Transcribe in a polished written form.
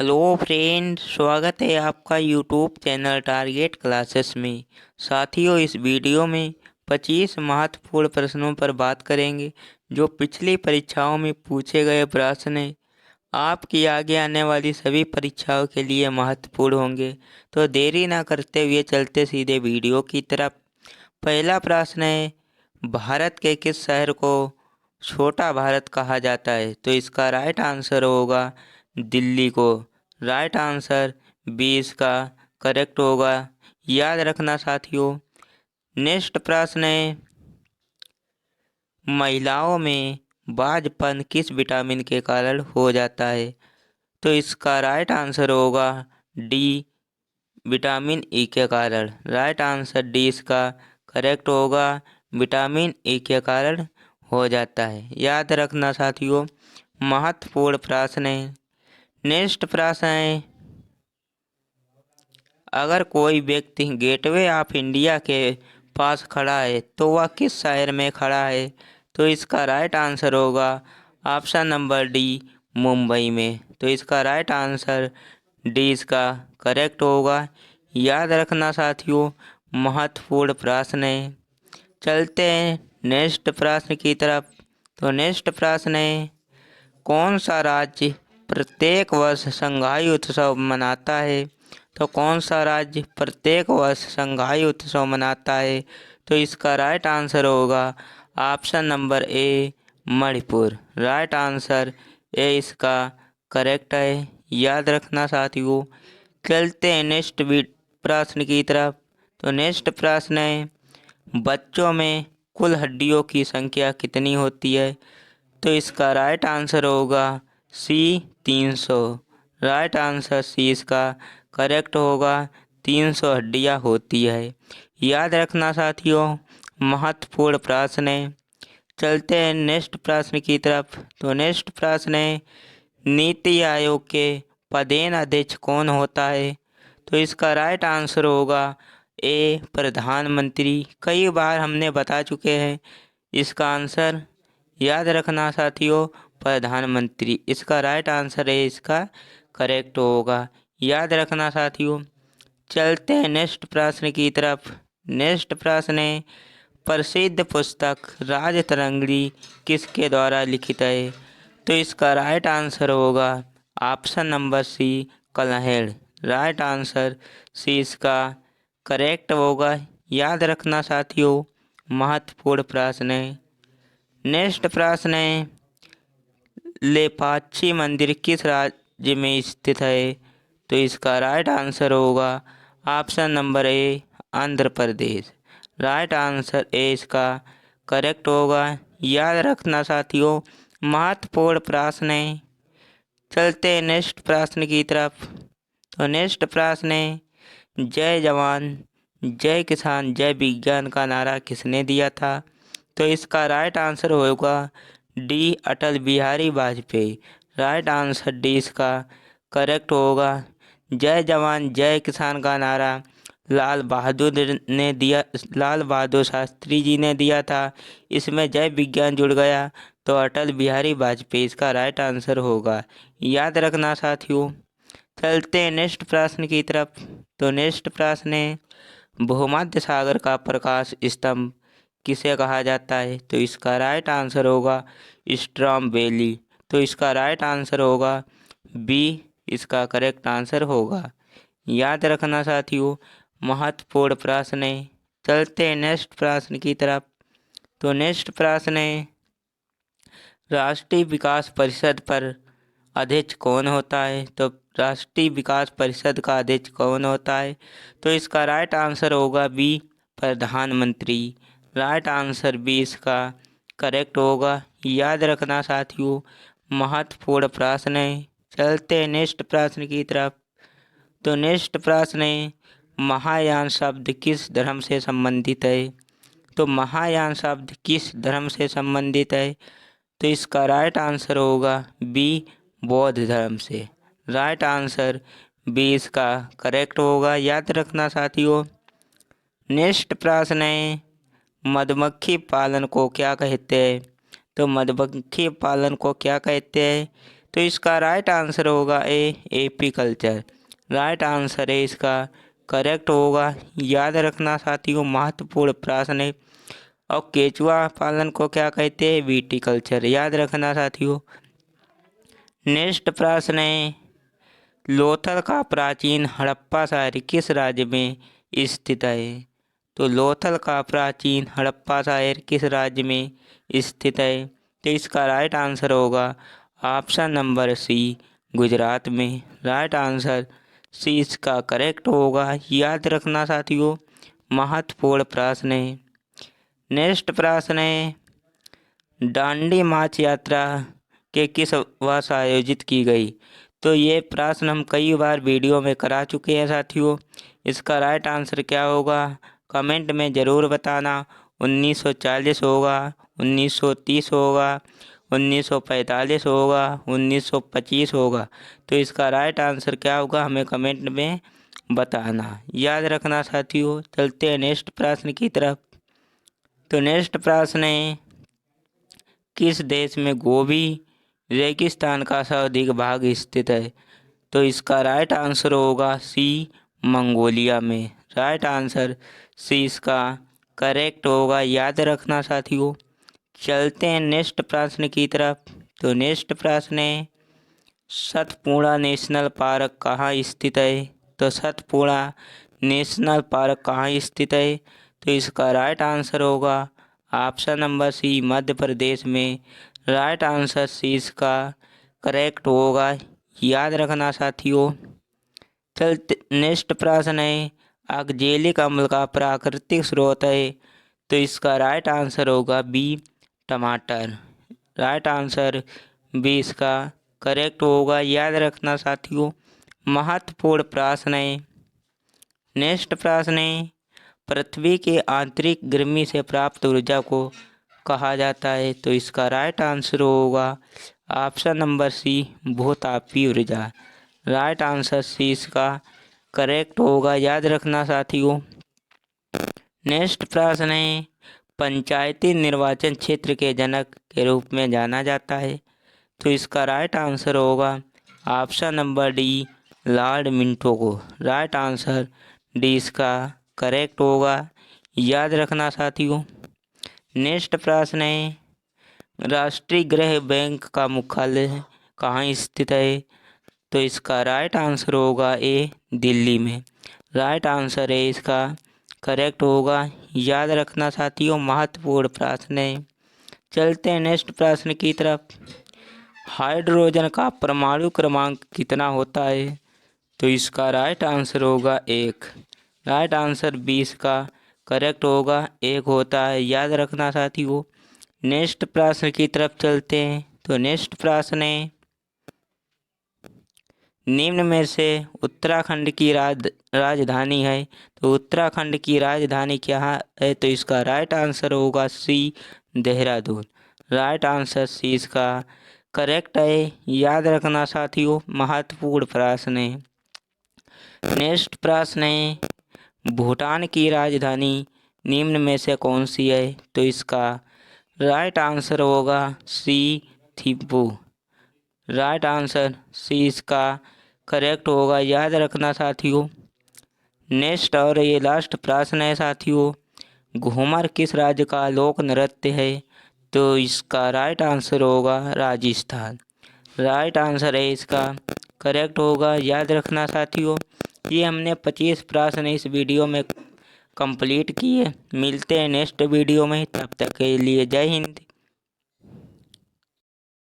Hello friend, स्वागत है आपका यूट्यूब चैनल टारगेट क्लासेस में। साथियों, इस वीडियो में 25 महत्वपूर्ण प्रश्नों पर बात करेंगे जो पिछली परीक्षाओं में पूछे गए प्रश्न हैं। आपकी आगे आने वाली सभी परीक्षाओं के लिए महत्वपूर्ण होंगे। तो देरी ना करते हुए चलते सीधे वीडियो की तरफ। पहला प्रश्न है, भारत के किस शहर को छोटा भारत कहा जाता है? तो इसका राइट आंसर होगा दिल्ली को। राइट आंसर 20 का करेक्ट होगा। याद रखना साथियों। नेक्स्ट प्रश्न है, महिलाओं में बाझपन किस विटामिन के कारण हो जाता है? तो इसका राइट आंसर होगा डी, विटामिन ई के कारण। राइट आंसर डी इसका करेक्ट होगा। विटामिन ई के कारण हो जाता है। याद रखना साथियों, महत्वपूर्ण प्रश्न है। नेक्स्ट प्रश्न है, अगर कोई व्यक्ति गेटवे ऑफ इंडिया के पास खड़ा है तो वह किस शहर में खड़ा है? तो इसका राइट आंसर होगा ऑप्शन नंबर डी, मुंबई में। तो इसका राइट आंसर डी इसका करेक्ट होगा। याद रखना साथियों, महत्वपूर्ण प्रश्न है। चलते हैं नेक्स्ट प्रश्न की तरफ। तो नेक्स्ट प्रश्न है, कौन सा राज्य प्रत्येक वर्ष संगाई उत्सव मनाता है? तो कौन सा राज्य प्रत्येक वर्ष संगाई उत्सव मनाता है? तो इसका राइट आंसर होगा option number A, Manipur. Right answer A इसका करेक्ट है। याद रखना साथियों। चलते हैं नेक्स्ट प्रश्न की तरफ। तो नेक्स्ट प्रश्न है, बच्चों में कुल हड्डियों की संख्या कितनी होती है? तो इसका राइट आंसर होगा सी, 300। राइट आंसर सी इसका करेक्ट होगा। 300 हड्डियाँ होती है। याद रखना साथियों, महत्वपूर्ण प्रश्न है। चलते हैं नेक्स्ट प्रश्न की तरफ। तो नेक्स्ट प्रश्न है, नीति आयोग के पदेन अध्यक्ष कौन होता है? तो इसका राइट आंसर होगा ए, प्रधानमंत्री। कई बार हमने बता चुके हैं इसका आंसर। याद रखना साथियों, प्रधानमंत्री इसका राइट आंसर है, इसका करेक्ट होगा। याद रखना साथियों। चलते हैं नेक्स्ट प्रश्न की तरफ। नेक्स्ट प्रश्न है, प्रसिद्ध पुस्तक राजतरंगी किसके द्वारा लिखित है? तो इसका राइट आंसर होगा ऑप्शन नंबर सी, कलहेड़। राइट आंसर सी इसका करेक्ट होगा। याद रखना साथियों, महत्वपूर्ण प्रश्न है। नेक्स्ट प्रश्न है, लेपाक्षी मंदिर किस राज्य में स्थित है? तो इसका राइट आंसर होगा option number A, Andhra Pradesh. Right answer A इसका करेक्ट होगा। याद रखना साथियों, महत्वपूर्ण प्रश्न है। चलते हैं नेक्स्ट प्रश्न की तरफ। तो नेक्स्ट प्रश्न है, जय जवान जय किसान जय विज्ञान का नारा किसने दिया था? तो इसका राइट आंसर होगा D, Atal Bihari Vajpayee. Right answer D इसका करेक्ट होगा। जय जवान जय किसान का नारा लाल बहादुर शास्त्री जी ने दिया था। इसमें जय विज्ञान जुड़ गया तो अटल बिहारी वाजपेयी इसका राइट आंसर होगा। याद रखना साथियों। चलते हैं नेक्स्ट प्रश्न की तरफ। तो नेक्स्ट प्रश्न है, भूमध्य सागर का प्रकाश स्तंभ किसे कहा जाता है? तो इसका राइट आंसर होगा स्ट्रॉम वैली। तो इसका राइट आंसर होगा बी, इसका करेक्ट आंसर होगा। याद रखना साथियों, महत्वपूर्ण प्रश्न है। चलते हैं नेक्स्ट प्रश्न की तरफ। तो नेक्स्ट प्रश्न है, राष्ट्रीय विकास परिषद पर अध्यक्ष कौन होता है? तो राष्ट्रीय विकास परिषद का अध्यक्ष कौन होता है? तो इसका राइट आंसर होगा बी, प्रधानमंत्री। राइट आंसर बी इसका करेक्ट होगा। याद रखना साथियों, महत्वपूर्ण प्रश्न है। चलते हैं नेक्स्ट प्रश्न की तरफ। तो नेक्स्ट प्रश्न है, महायान शब्द किस धर्म से संबंधित है? तो महायान शब्द किस धर्म से संबंधित है? तो इसका राइट आंसर होगा बी, बौद्ध धर्म से। राइट आंसर बी इसका करेक्ट होगा। याद रखना साथियों। नेक्स्ट प्रश्न है, मधुमक्खी पालन को क्या कहते हैं? तो मधुमक्खी पालन को क्या कहते हैं? तो इसका राइट आंसर होगा ए एपीकल्चर। राइट आंसर है इसका करेक्ट होगा। याद रखना साथियों, महत्वपूर्ण प्रश्न है। और केचुआ पालन को क्या कहते हैं? विटीकल्चर। याद रखना साथियों। नेक्स्ट प्रश्न है, लोथल का प्राचीन हड़प्पा शहर किस राज्य में स्थित है? तो लोथल का प्राचीन हड़प्पा शहर किस राज्य में स्थित है? तो इसका राइट आंसर होगा ऑप्शन नंबर सी, गुजरात में। राइट आंसर सी इसका करेक्ट होगा। याद रखना साथियों, महत्वपूर्ण प्रश्न है। नेक्स्ट प्रश्न है, दांडी मार्च यात्रा के किस वर्ष आयोजित की गई? तो ये प्रश्न हम कई बार वीडियो में करा चुके हैं साथियों। इसका राइट आंसर क्या होगा? कमेंट में ज़रूर बताना। 1940 होगा, 1930 होगा, 1945 होगा, 1925 होगा। तो इसका राइट आंसर क्या होगा, हमें कमेंट में बताना। याद रखना साथियों। चलते हैं नेक्स्ट प्रश्न की तरफ। तो नेक्स्ट प्रश्न है, किस देश में गोबी रेगिस्तान का सर्वाधिक भाग स्थित है? तो इसका राइट आंसर होगा सी, मंगोलिया में। राइट आंसर सी इसका करेक्ट होगा। याद रखना साथियों। चलते हैं नेक्स्ट प्रश्न की तरफ। तो नेक्स्ट प्रश्न है, सतपुड़ा नेशनल पार्क कहाँ स्थित है? तो सतपुड़ा नेशनल पार्क कहाँ स्थित है? तो इसका राइट आंसर होगा ऑप्शन नंबर सी, मध्य प्रदेश में। राइट आंसर सी इसका करेक्ट होगा। याद रखना साथियों। चलते नेक्स्ट प्रश्न है, ऑक्जेलिक अम्ल का प्राकृतिक स्रोत है? तो इसका राइट आंसर होगा बी, टमाटर। राइट आंसर बी इसका करेक्ट होगा। याद रखना साथियों, महत्वपूर्ण प्रश्न है। नेक्स्ट प्रश्न है, पृथ्वी के आंतरिक गर्मी से प्राप्त ऊर्जा को कहा जाता है? तो इसका राइट आंसर होगा ऑप्शन नंबर सी, भूतापीय ऊर्जा। राइट आंसर सी इसका करेक्ट होगा। याद रखना साथियों। नेक्स्ट प्रश्न है, पंचायती निर्वाचन क्षेत्र के जनक के रूप में जाना जाता है? तो इसका राइट आंसर होगा option number D, Lord Minto को। राइट आंसर डी इसका करेक्ट होगा। याद रखना साथियों। नेक्स्ट प्रश्न है, राष्ट्रीय गृह बैंक का मुख्यालय कहाँ स्थित है? तो इसका राइट आंसर होगा ए, दिल्ली में। राइट आंसर है इसका करेक्ट होगा। याद रखना साथियों, महत्वपूर्ण प्रश्न है। चलते हैं नेक्स्ट प्रश्न की तरफ। हाइड्रोजन का परमाणु क्रमांक कितना होता है? तो इसका राइट आंसर होगा 1। राइट आंसर 20 का करेक्ट होगा, 1 होता है। याद रखना साथियों। नेक्स्ट प्रश्न की तरफ चलते हैं। तो नेक्स्ट प्रश्न है, निम्न में से उत्तराखंड की राजधानी है? तो उत्तराखंड की राजधानी क्या है? तो इसका राइट आंसर होगा सी, देहरादून। राइट आंसर सी इसका करेक्ट है। याद रखना साथियों, महत्वपूर्ण प्रश्न है। नेक्स्ट प्रश्न है, भूटान की राजधानी निम्न में से कौन सी है? तो इसका राइट आंसर होगा सी, थिम्पू। राइट आंसर सी इसका करेक्ट होगा। याद रखना साथियों। नेक्स्ट और ये लास्ट प्रश्न है साथियों, घूमर किस राज्य का लोक नृत्य है? तो इसका राइट आंसर होगा राजस्थान। राइट आंसर है इसका करेक्ट होगा। याद रखना साथियों। ये हमने 25 प्रश्न इस वीडियो में कंप्लीट किए। मिलते हैं नेक्स्ट वीडियो में, तब तक के लिए जय हिंद।